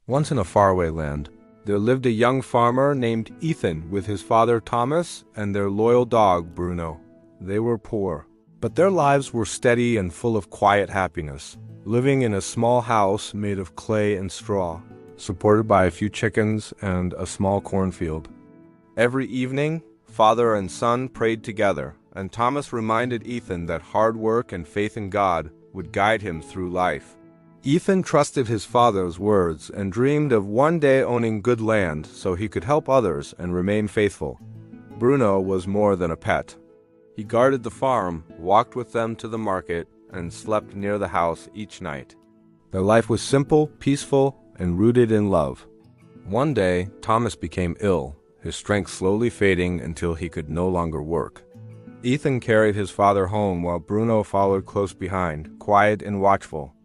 Once in a faraway land, there lived a young farmer named Ethan with his father Thomas and their loyal dog Bruno. They were poor, but their lives were steady and full of quiet happiness, living in a small house made of clay and straw, supported by a few chickens and a small cornfield. Every evening, father and son prayed together, and Thomas reminded Ethan that hard work and faith in God would guide him through life. Ethan trusted his father's words and dreamed of one day owning good land so he could help others and remain faithful. Bruno was more than a pet. He guarded the farm, walked with them to the market, and slept near the house each night. Their life was simple, peaceful, and rooted in love. One day, Thomas became ill, his strength slowly fading until he could no longer work. Ethan carried his father home while Bruno followed close behind, quiet and watchful.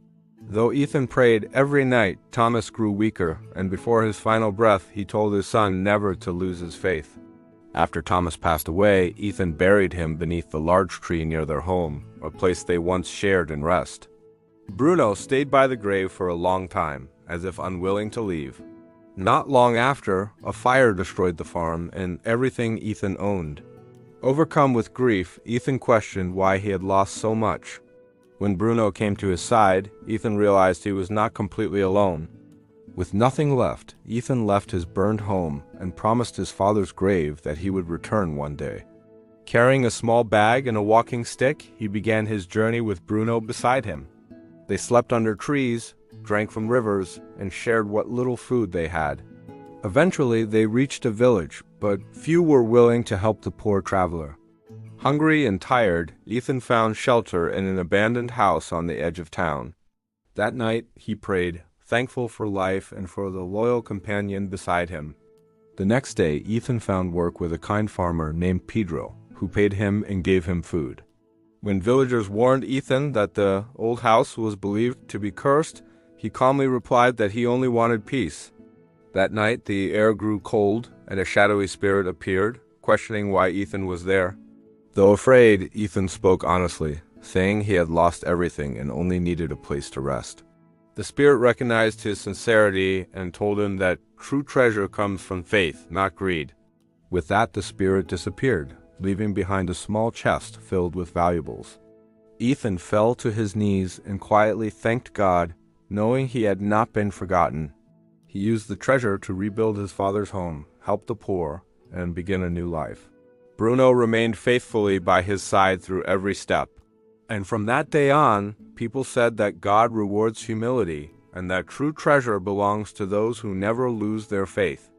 Though Ethan prayed every night, Thomas grew weaker, and before his final breath, he told his son never to lose his faith. After Thomas passed away, Ethan buried him beneath the large tree near their home, a place they once shared in rest. Bruno stayed by the grave for a long time, as if unwilling to leave. Not long after, a fire destroyed the farm and everything Ethan owned. Overcome with grief, Ethan questioned why he had lost so much. When Bruno came to his side, Ethan realized he was not completely alone. With nothing left, Ethan left his burned home and promised his father's grave that he would return one day. Carrying a small bag and a walking stick, he began his journey with Bruno beside him. They slept under trees, drank from rivers, and shared what little food they had. Eventually, they reached a village, but few were willing to help the poor traveler. Hungry and tired, Ethan found shelter in an abandoned house on the edge of town. That night, he prayed, thankful for life and for the loyal companion beside him. The next day, Ethan found work with a kind farmer named Pedro, who paid him and gave him food. When villagers warned Ethan that the old house was believed to be cursed, he calmly replied that he only wanted peace. That night, the air grew cold, and a shadowy spirit appeared, questioning why Ethan was there. Though afraid, Ethan spoke honestly, saying he had lost everything and only needed a place to rest. The spirit recognized his sincerity and told him that true treasure comes from faith, not greed. With that, the spirit disappeared, leaving behind a small chest filled with valuables. Ethan fell to his knees and quietly thanked God, knowing he had not been forgotten. He used the treasure to rebuild his father's home, help the poor, and begin a new life. Bruno remained faithfully by his side through every step. And from that day on, people said that God rewards humility and that true treasure belongs to those who never lose their faith.